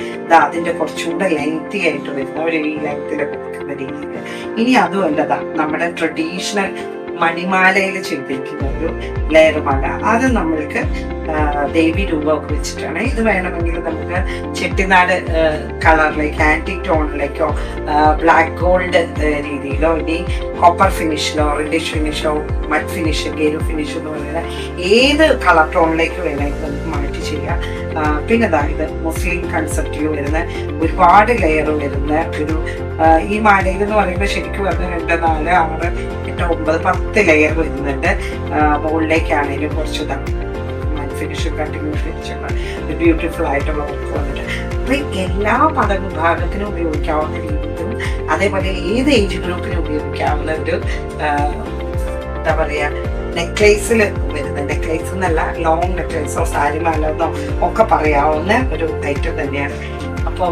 അതിന്റെ കുറച്ചുകൂടെ ലെങ്തി ആയിട്ട് വരുന്ന ഒരു ഈ ലെങ്തിലൊക്കെ വെക്കുന്ന രീതിയിൽ. ഇനി അതുമല്ലതാ നമ്മുടെ ട്രഡീഷണൽ മണിമാലയിൽ ചെയ്തിരിക്കുന്ന ഒരു ലെയർ മാല. അത് നമ്മൾക്ക് ദേവി രൂപമൊക്കെ വെച്ചിട്ടാണ്. ഇത് വേണമെങ്കിൽ നമുക്ക് ചെട്ടിനാട് കളറിലേക്ക് ആന്റിക് ടോണിലേക്കോ ബ്ലാക്ക് ഗോൾഡ് രീതിയിലോ ഇനി കോപ്പർ ഫിനിഷിലോ റെഡിഷ് ഫിനിഷോ മറ്റ് ഫിനിഷ് ഗെരു ഫിനിഷ് എന്ന് പറയുന്ന ഏത് കളർ ടോണിലേക്ക് വേണമെങ്കിൽ നമുക്ക് മാറ്റി ചെയ്യാം. പിന്നെ ഇത് മുസ്ലിം കൺസെപ്റ്റിൽ വരുന്ന ഒരുപാട് ലെയർ വരുന്ന ഒരു ഈ മാലയിൽ എന്ന് പറയുമ്പോൾ ശരിക്കും പറഞ്ഞ 2, 4, 6, 8, 9, 10 ലെയർ വരുന്നുണ്ട്. മുകളിലേക്കാണെങ്കിലും കുറച്ച് ഫിനിഷ് കണ്ടിന്യൂ ഫിനിഷുള്ള ബ്യൂട്ടിഫുൾ ആയിട്ടുള്ള വർക്ക് വന്നിട്ട് അപ്പൊ എല്ലാ മതവിഭാഗത്തിനും ഉപയോഗിക്കാവുന്ന രീതിയിലും അതേപോലെ ഏത് ഏജ് ഗ്രൂപ്പിനും ഉപയോഗിക്കാവുന്ന ഒരു എന്താ പറയാ നെക്ലേസിൽ വരുന്ന നെക്ലേസ് എന്നല്ല ലോങ് നെക്ലേസോ സാരിമാലെന്നോ ഒക്കെ പറയാവുന്ന ഒരു ഐറ്റം തന്നെയാണ്. അപ്പോൾ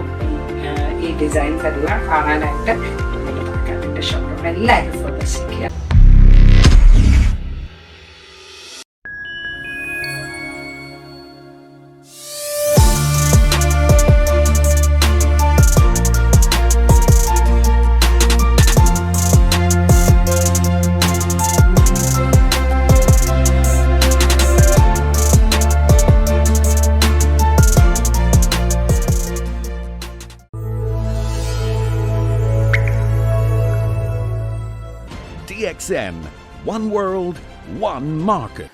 ഈ ഡിസൈൻസ് എല്ലാം കാണാനായിട്ട് ഷോപ്പ് എല്ലാവരും സന്ദർശിക്കുക. DXN. One world, one market.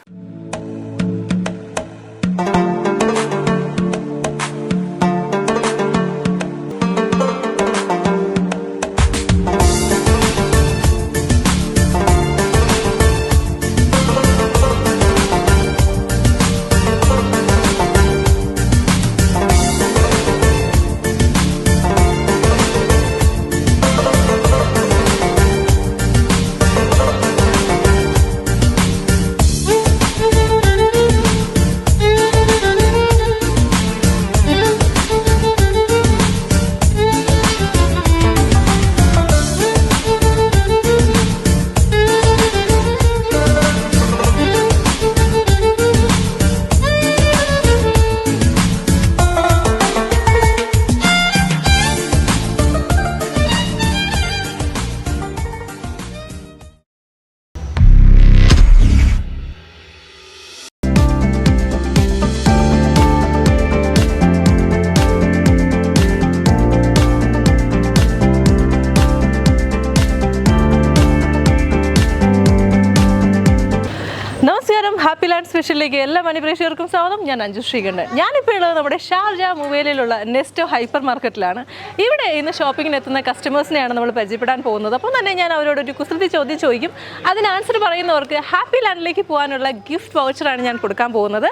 Happy Land സ്പെഷ്യലിലേക്ക് എല്ലാ മനുപ്രേക്ഷകർക്കും സ്വാഗതം. ഞാൻ അഞ്ജു ശ്രീകണ്ഠൻ. ഞാനിപ്പോൾ ഉള്ളത് നമ്മുടെ ഷാർജ മുവേലിലുള്ള നെസ്റ്റോ ഹൈപ്പർ മാർക്കറ്റിലാണ്. ഇവിടെ ഇന്ന് ഷോപ്പിങ്ങിന് എത്തുന്ന കസ്റ്റമേഴ്സിനെയാണ് നമ്മൾ പരിചയപ്പെടാൻ പോകുന്നത്. അപ്പോൾ തന്നെ ഞാൻ അവരോടൊരു കുസൃതി ചോദ്യം ചോദിക്കും. അതിന് ആൻസർ പറയുന്നവർക്ക് ഹാപ്പി ലാൻഡിലേക്ക് പോകാനുള്ള ഗിഫ്റ്റ് വൗച്ചറാണ് ഞാൻ കൊടുക്കാൻ പോകുന്നത്.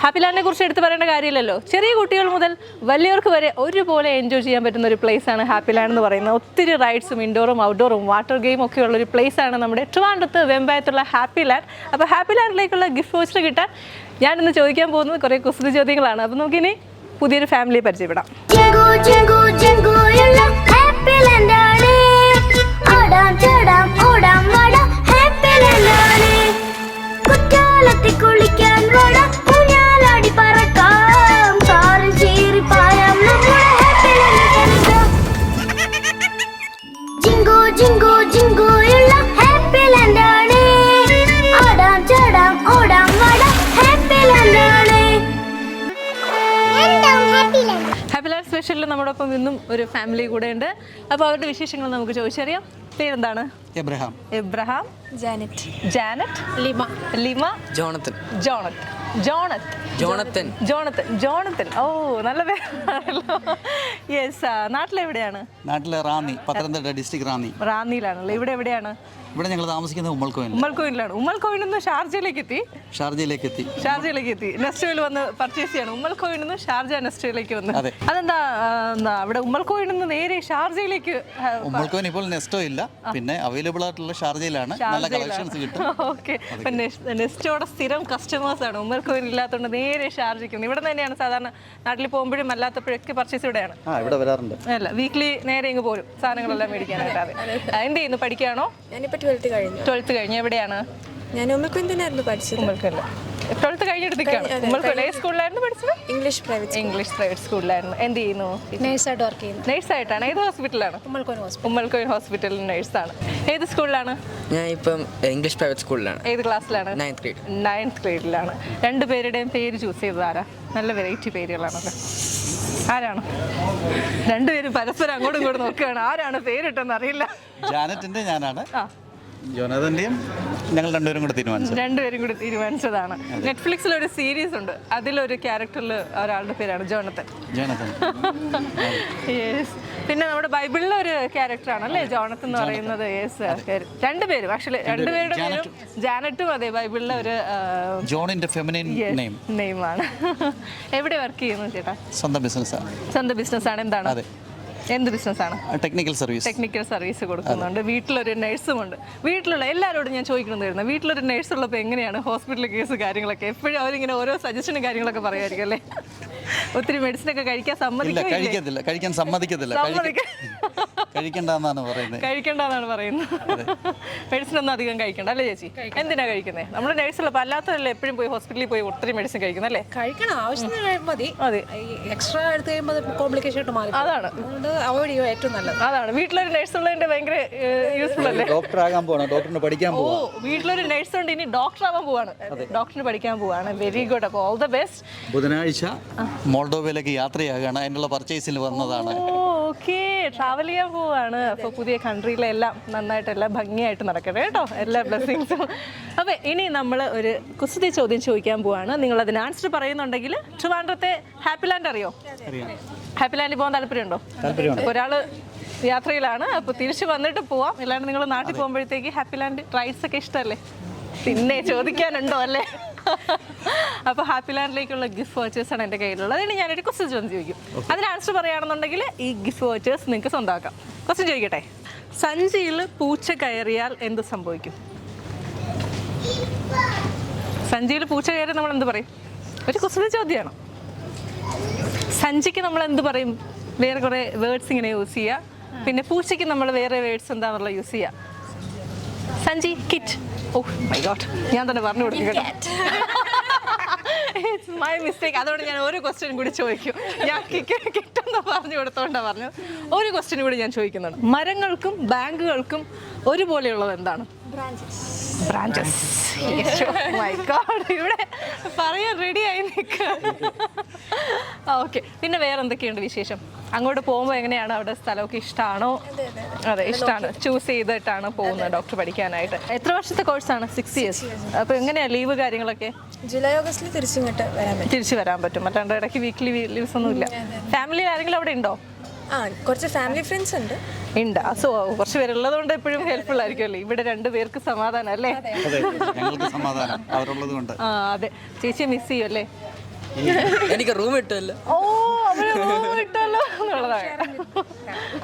ഹാപ്പി ലാൻഡിനെ കുറിച്ച് എടുത്ത് പറയേണ്ട കാര്യമില്ലല്ലോ. ചെറിയ കുട്ടികൾ മുതൽ വലിയവർക്ക് വരെ ഒരുപോലെ എൻജോയ് ചെയ്യാൻ പറ്റുന്ന ഒരു പ്ലേസാണ് ഹാപ്പി ലാൻഡ് എന്ന് പറയുന്നത്. ഒത്തിരി റൈഡ്സും ഇൻഡോറും ഔട്ട്ഡോറും വാട്ടർ ഗെയിം ഒക്കെ ഉള്ളൊരു പ്ലേസാണ് നമ്മുടെ ട്രിവാൻഡ്രത്ത് വെമ്പായത്തുള്ള ഹാപ്പി ലാൻഡ്. അപ്പോൾ ഹാപ്പി ലാൻഡിലേക്കുള്ള ഗിഫ്റ്റ് വൗച്ചർ കിട്ടാൻ ഞാനിന്ന് ചോദിക്കാൻ പോകുന്നത് കുറേ കുസൃതി ചോദ്യങ്ങളാണ്. അപ്പോൾ നമുക്കിനി പുതിയൊരു ഫാമിലിയെ പരിചയപ്പെടാം. ഹാപ്പി ലാൻഡ് സ്പെഷ്യലിൽ നമ്മോടൊപ്പം ഇന്നും ഒരു ഫാമിലി കൂടെ ഉണ്ട്. അപ്പോൾ അവരുടെ വിശേഷങ്ങൾ നമുക്ക് ചോദിച്ചറിയാം. പേരെന്താണ്? എബ്രഹാം. എബ്രഹാം. ജാനറ്റ്. ജാനറ്റ്. ലിമ. ലിമ. ജോണത്തൻ. ജോണത്ത്. ജോണത്ത്. ജോണത്തൻ. ജോണത്തൻ. ജോണത്തൻ. ഓ, നല്ല പേരാണല്ലോ. യെസ്. നാട്ടിലെവിടെയാണ്? നാട്ടിലെ റാന്നി, പത്തനംതിട്ട ഡിസ്ട്രിക്ട് റാന്നി. റാന്നിയിലാണല്ലോ. ഇവിടെ എവിടെയാണ്? ഇവിടെ ഞങ്ങൾ താമസിക്കുന്നത് ഉമ്മൽക്കോയിൽ. ഉമ്മൽക്കോയിലാണ്. ഉമ്മൽക്കോയിൽ നിന്ന് ഷാർജയിലേക്ക് എത്തി. ഷാർജയിലേക്ക് എത്തി. നെസ്റ്റോയിൽ വന്ന് പർച്ചേസ് ചെയ്യണം. ഉമ്മൽക്കോയിൽ നിന്ന് ഷാർജ നെസ്റ്റോയിലേക്ക് വന്ന്. അതെന്താ അവിടെ ഉമ്മൽക്കോയിൽ നിന്ന് നേരെ ഷാർജയിലേക്ക്? ഉമ്മൽക്കോയിൽ ഇപ്പോൾ നെസ്റ്റോ ഇല്ല, പിന്നെ അവൈലബിൾ ആയിട്ടുള്ള ഷാർജയിലാണ്. നല്ല കളക്ഷൻസ് കിട്ടും. ഓക്കെ. നെസ്റ്റോയുടെ സ്ഥിരം കസ്റ്റമേഴ്സ് ആണ്. ഉമ്മൽക്കോയിൽ ഇല്ലാത്തതുകൊണ്ട് നേരെ ഷാർജയ്ക്ക്. ഇവിടെ തന്നെയാണ് സാധാരണ നാട്ടിൽ പോകുമ്പോഴും അല്ലാത്തപ്പോഴൊക്കെ പർച്ചേസ് ഇവിടെയാണ്. ഇവിടെ വരാറുണ്ട്. അല്ല, വീക്ക്ലി നേരെ ഇങ്ങ് പോരും സാധനങ്ങളെല്ലാം മേടിക്കാനായിട്ട്. എന്ത് ചെയ്യുന്നു? പഠിക്കുകയാണോ? 12th കഴിഞ്ഞു. എവിടെയാണ്? ഞാൻ ഉമ്മൽക്കോയിൽ തന്നെയായിരുന്നു പഠിച്ചത്. ഉമ്മൽക്കോയില്ല. 12th കഴിഞ്ഞിട്ട് നിൽക്കുകയാണ്. ഉമ്മൽക്കോയിൽ ഏത് സ്കൂളിലായിരുന്നു പഠിച്ചത്? ഇംഗ്ലീഷ് പ്രൈവറ്റ് സ്കൂളിലായിരുന്നു. എന്ത് ചെയ്യുന്നു? നേഴ്സായിട്ട് വർക്ക് ചെയ്യുന്നു. നേഴ്സായിട്ടാണ്. ഏത് ഹോസ്പിറ്റലാണ്? ഉമ്മൽക്കോയിൽ ഹോസ്പിറ്റലിൽ നേഴ്സാണ്. ഏത് സ്കൂളിലാണ്? ഞാൻ ഇപ്പം ഇംഗ്ലീഷ് പ്രൈവറ്റ് സ്കൂളിലാണ്. ഏത് ക്ലാസ്സിലാണ്? 9th ഗ്രേഡിലാണ്. രണ്ടുപേരുടെയും പേര് ചൂസ് ചെയ്തത് ആരാ? നല്ല വെറൈറ്റി പേരുകളാണല്ലോ. ആരാണ്? രണ്ടുപേരും പരസ്പരം അങ്ങോട്ടും ഇങ്ങോട്ടും നോക്കുകയാണ്. ആരാണ് പേരിട്ടെന്ന് അറിയില്ല. ജാനറ്റിന്റെ ഞാനാണ്. ജോനാഥന്റെയും ഞങ്ങൾ രണ്ടുപേരും കൂടി തീരുമാനിച്ചതാണ്. നെറ്റ്ഫ്ലിക്സിൽ ഒരു സീരീസ് ഉണ്ട്, അതിലൊരു ക്യാരക്ടറിൽ ഒരാളുടെ പേരാണ് ജോണത്തൻ. യെസ്. പിന്നെ നമ്മുടെ ബൈബിളിലെ ഒരു ക്യാരക്ടറാണ് അല്ലേ ജോണത്തൻ എന്ന് പറയുന്നത്. യെസ്. രണ്ടുപേരും ആക്ച്വലി രണ്ടുപേരുടെ പേരും ജാനറ്റും അതെ ബൈബിളിലെ ഒരു ജോണിന്റെ ഫെമിനിൻ നെയിമാണ്. എവിടെ വർക്ക് ചെയ്യുന്നു ചേട്ടാ? സ്വന്തം ബിസിനസ്സാണ്. എന്താണ്? എന്ത് ബിസിനസ്സാണ്? ടെക്നിക്കൽ സർവീസ് കൊടുക്കുന്നുണ്ട്. വീട്ടിലൊരു നഴ്സുമുണ്ട്. വീട്ടിലുള്ള എല്ലാവരോടും ഞാൻ ചോദിക്കണമെന്ന് വീട്ടിലൊരു നഴ്സ് ഉള്ളപ്പോൾ എങ്ങനെയാണ് ഹോസ്പിറ്റൽ കേസ് കാര്യങ്ങളൊക്കെ? എപ്പോഴും അവരിങ്ങനെ ഓരോ സജഷനും കാര്യങ്ങളൊക്കെ പറയുമായിരിക്കും അല്ലേ? ഒത്തിരി മെഡിസിനൊക്കെ കഴിക്കാൻ സമ്മതിക്കത്തില്ല. കഴിക്കണ്ടെന്നാണ് പറയുന്നത്. മെഡിസിൻ ഒന്നും അധികം കഴിക്കണ്ട അല്ലേ ചേച്ചി? എന്തിനാ കഴിക്കുന്നത്? നമ്മൾ നഴ്സുള്ളപ്പോൾ അല്ലാത്തതല്ലേ എപ്പോഴും പോയി ഹോസ്പിറ്റലിൽ പോയി ഒത്തിരി മെഡിസിൻ കഴിക്കുന്നത് അല്ലേ? കഴിക്കണം, ആവശ്യത്തിന് മതി. എക്സ്ട്രാ എടുത്ത് കഴിയുമ്പോൾ കോംപ്ലിക്കേഷൻ ആയിട്ട് മാറി. അതാണ് അവോയ്ഡ് ചെയ്യുക ഏറ്റവും നല്ലത്. അതാണ്. വീട്ടിലൊരു നഴ്സ് ഉള്ളതിന്റെ ഭയങ്കര യൂസ്ഫുൾ അല്ലേ? ഡോക്ടറിന് പഠിക്കാൻ പോവാണ്. വീട്ടിലൊരു നഴ്സ് ഉണ്ട്, ഇനി ഡോക്ടർ ആവാൻ പോവാണ്. ഡോക്ടറിന് പഠിക്കാൻ പോവാണ്. Very good. അപ്പോൾ ഓൾ ദ ബെസ്റ്റ്. ബുധനാഴ്ച മോൾഡോവയിലേക്ക് യാത്രയാകുകയാണ്. അതിനുള്ള പർച്ചേസിന് വന്നതാണ്. ഓക്കെ, ട്രാവൽ ചെയ്യാൻ പോവാണ്. അപ്പോൾ പുതിയ കൺട്രിയിലെ എല്ലാം നന്നായിട്ട് എല്ലാം ഭംഗിയായിട്ട് നടക്കട്ടെ കേട്ടോ, എല്ലാ ബ്ലെസ്സിങ്സും. അപ്പോൾ ഇനി നമ്മൾ ഒരു കുസൃതി ചോദ്യം ചോദിക്കാൻ പോവാണ്. നിങ്ങൾ അതിന് ആൻസർ പറയുന്നുണ്ടെങ്കിൽ ട്രിവാൻഡ്രത്തെ ഹാപ്പി ലാൻഡ് അറിയോ? ഹാപ്പി ലാൻഡിൽ പോകാൻ താല്പര്യമുണ്ടോ? ഒരാൾ യാത്രയിലാണ്, അപ്പോൾ തിരിച്ച് വന്നിട്ട് പോവാം. അല്ലാണ്ട് നിങ്ങൾ നാട്ടിൽ പോകുമ്പോഴത്തേക്ക് ഹാപ്പി ലാൻഡ് റൈഡ്സ് ഒക്കെ ഇഷ്ടമല്ലേ? പിന്നെ ചോദിക്കാനുണ്ടോ അല്ലേ? അപ്പോൾ ഹാപ്പി ലാൻഡിലേക്കുള്ള ഗിഫ്റ്റ് വൗച്ചേഴ്സാണ് എൻ്റെ കയ്യിലുള്ളത്. അതിന് ഞാനൊരു ക്വസ്റ്റ്യൻ ചോദിക്കും. അതിന് ആൻസർ പറയുകയാണെന്നുണ്ടെങ്കിൽ ഈ ഗിഫ്റ്റ് വൗച്ചേഴ്സ് നിങ്ങൾക്ക് സ്വന്തമാക്കാം. ക്വസ്റ്റ്യൻ ചോദിക്കട്ടെ, സഞ്ചിയിൽ പൂച്ച കയറിയാൽ എന്ത് സംഭവിക്കും? സഞ്ചിയിൽ പൂച്ച കയറിയാൽ നമ്മൾ എന്ത് പറയും? ഒരു ക്വസ്റ്റ്യൻ ചോദ്യമാണ്. സഞ്ചിക്ക് നമ്മൾ എന്ത് പറയും? വേറെ കുറേ വേർഡ്സ് ഇങ്ങനെ യൂസ് ചെയ്യുക. പിന്നെ പൂച്ചയ്ക്ക് നമ്മൾ വേറെ വേർഡ്സ് എന്താണെന്നുള്ള യൂസ് ചെയ്യുക. സഞ്ചി, കിറ്റ്. ഓ മൈ ഗോഡ്, ഞാൻ തന്നെ പറഞ്ഞു കൊടുക്കും. It's my mistake. അതുകൊണ്ട് ഞാൻ ഒരു ക്വസ്റ്റ്യൻ കൂടി ചോദിക്കും. ഞാൻ കിട്ടെന്ന് പറഞ്ഞു കൊടുത്തോണ്ടാണ് പറഞ്ഞു. ഒരു ക്വസ്റ്റ്യൻ കൂടി ഞാൻ ചോദിക്കുന്നുണ്ട്. മരങ്ങൾക്കും ബാങ്കുകൾക്കും ഒരുപോലെയുള്ളത് എന്താണ്? ബ്രാഞ്ചസ്. മൈ ഗോഡ്, ഇവിടെ പറയാൻ റെഡിയായി നിൽക്കുക. ഓക്കെ, പിന്നെ വേറെ എന്തൊക്കെയുണ്ട് വിശേഷം? അങ്ങോട്ട് പോകുമ്പോൾ എങ്ങനെയാണ്? അവിടെ സ്ഥലമൊക്കെ ഇഷ്ടമാണോ? അതെ, ഇഷ്ടമാണ്. ചൂസ് ചെയ്തിട്ടാണ് പോകുന്നത് ഡോക്ടർ പഠിക്കാനായിട്ട്. എത്ര വർഷത്തെ കോഴ്സാണ്? 6 years. അപ്പോൾ എങ്ങനെയാണ് ലീവ് കാര്യങ്ങളൊക്കെ? ജൂലൈ ഓഗസ്റ്റിൽ തിരിച്ചു വരാൻ പറ്റും. മറ്റാണ്ട് ഇടയ്ക്ക് വീക്ക്ലി ലീവ്സ് ഒന്നും ഇല്ല. ഫാമിലിയിൽ ആരെങ്കിലും അവിടെ ഉണ്ടോ? കുറച്ച് ഫാമിലി ഫ്രണ്ട്സ് ഉണ്ട്. സോ കുറച്ച് പേരുള്ളത് കൊണ്ട് എപ്പോഴും ഹെൽപ്ഫുൾ ആയിരിക്കുമല്ലേ? ഇവിടെ 2 പേർക്ക് സമാധാനം അല്ലേ? അതെ, ചേച്ചിയെ മിസ് ചെയ്യും അല്ലേ? എനിക്ക് റൂം കിട്ടുമല്ലോ. ഓ, അവര് റൂം കിട്ടുമല്ലോ എന്നുള്ളതാണ്.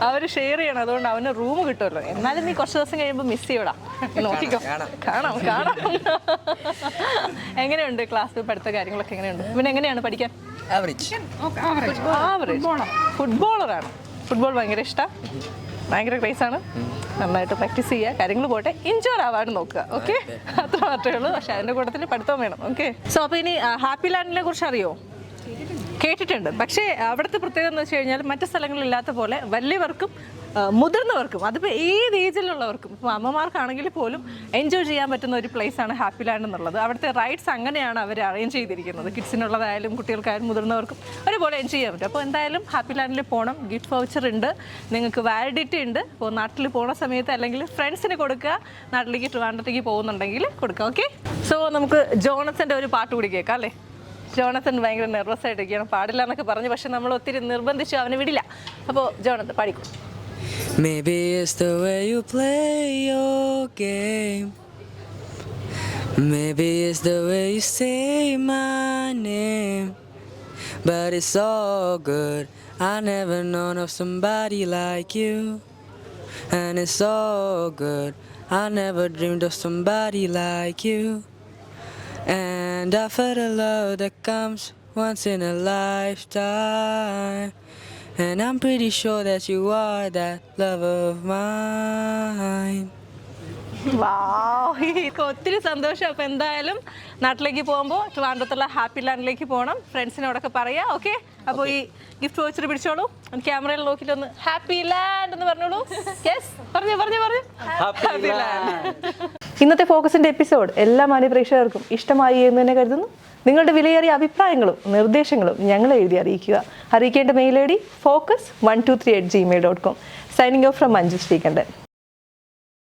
അവര് ഷെയർ ചെയ്യണം, അതുകൊണ്ട് അവന് റൂം കിട്ടുമല്ലോ. എന്നാലും നീ കുറച്ച് ദിവസം കഴിയുമ്പോൾ മിസ് ചെയ്യടാ. നോക്കിക്കോ, കാണാം. എങ്ങനെയുണ്ട് ക്ലാസ്, പഠിത്ത കാര്യങ്ങളൊക്കെ എങ്ങനെയുണ്ട്? പിന്നെ എങ്ങനെയാണ് പഠിക്കാൻ? ആവറേജ്. ഫുട്ബോളറാണ്. ഫുട്ബോൾ ഭയങ്കര ഇഷ്ടമാണ്, ഭയങ്കര ക്രേസാണ്. നന്നായിട്ട് പ്രാക്ടീസ് ചെയ്യുക, കാര്യങ്ങൾ പോട്ടെ, എൻജോയ് ആവാൻ നോക്കുക. ഓക്കെ, അത്ര മാത്രമേ ഉള്ളൂ. പക്ഷെ അതിൻ്റെ കൂട്ടത്തിൽ പഠിത്തം വേണം. ഓക്കെ, സോ അപ്പോൾ ഇനി ഹാപ്പി ലാൻഡിനെ കുറിച്ച് അറിയോ? കേട്ടിട്ടുണ്ട്. പക്ഷേ അവിടുത്തെ പ്രത്യേകത എന്ന് വെച്ച് കഴിഞ്ഞാൽ മറ്റു സ്ഥലങ്ങളിലില്ലാത്ത പോലെ വലിയവർക്കും മുതിർന്നവർക്കും, അതിപ്പോൾ ഏത് ഏജിലുള്ളവർക്കും, ഇപ്പോൾ അമ്മമാർക്കാണെങ്കിൽ പോലും എൻജോയ് ചെയ്യാൻ പറ്റുന്ന ഒരു പ്ലേസാണ് ഹാപ്പി ലാൻഡ് എന്നുള്ളത്. അവിടുത്തെ റൈഡ്സ് അങ്ങനെയാണ് അവർ അറേഞ്ച് ചെയ്തിരിക്കുന്നത്. കിഡ്സിനുള്ളതായാലും കുട്ടികൾക്കായാലും മുതിർന്നവർക്കും ഒരുപോലെ എൻജോയ് ചെയ്യാൻ പറ്റും. അപ്പോൾ എന്തായാലും ഹാപ്പി ലാൻഡിൽ പോകണം. ഗിഫ്റ്റ് വൗച്ചർ ഉണ്ട്, നിങ്ങൾക്ക് വാലിഡിറ്റി ഉണ്ട്. ഇപ്പോൾ നാട്ടിൽ പോകുന്ന സമയത്ത് അല്ലെങ്കിൽ ഫ്രണ്ട്സിന് കൊടുക്കുക, നാട്ടിലേക്ക് ട്രിവാൻഡ്രത്തേക്ക് പോകുന്നുണ്ടെങ്കിൽ കൊടുക്കുക. ഓക്കെ, സോ നമുക്ക് ജോണസൻ്റെ ഒരു പാട്ട് കൂടി കേൾക്കാം അല്ലേ? ജോണസൺ ഭയങ്കര നെർവസ് ആയിട്ടിരിക്കണം, പാടില്ല എന്നൊക്കെ പറഞ്ഞു. പക്ഷെ നമ്മൾ ഒത്തിരി നിർബന്ധിച്ചു, അവനെ വിടില്ല. അപ്പോൾ ജോണസൺ പാടിക്കും. Maybe it's the way you play your game. Maybe it's the way you say my name. But it's all good. I never known of somebody like you. And it's all good. I never dreamed of somebody like you. And I felt a love that comes once in a lifetime. And I'm pretty sure that you are that love of mine. ഒത്തിരി സന്തോഷം. അപ്പോൾ എന്തായാലും നാട്ടിലേക്ക് പോകുമ്പോൾ ട്രിവാൻഡ്രത്തുള്ള ഹാപ്പി ലാൻഡിലേക്ക് പോകണം. ഫ്രണ്ട്സിനോടൊക്കെ പറയാം. ഓക്കെ, അപ്പോൾ ഈ ഗിഫ്റ്റ് വൗച്ചർ പിടിച്ചോളൂ. ക്യാമറയിൽ നോക്കിയിട്ടൊന്ന് ഹാപ്പി ലാൻഡ് എന്ന് പറഞ്ഞോളൂ. യെസ്, പറഞ്ഞു ഹാപ്പി ലാൻഡ്. ഇന്നത്തെ ഫോക്കസിന്റെ എപ്പിസോഡ് എല്ലാ മാന്യപ്രേക്ഷകർക്കും ഇഷ്ടമായി എന്ന് തന്നെ കരുതുന്നു. നിങ്ങളുടെ വിലയേറിയ അഭിപ്രായങ്ങളും നിർദ്ദേശങ്ങളും ഞങ്ങളെ എഴുതി അറിയിക്കേണ്ട mail ID focus123@gmail.com. Signing off from Manju Sreekandan.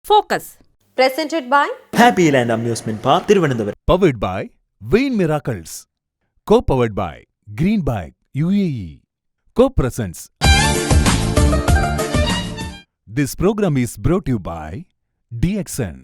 Focus presented by Happy Land Amusement Park, Thiruvananthapuram. Powered by Wayne Miracles. Co-powered by Green Bike UAE. Co-presents. This program is brought to you by DXN.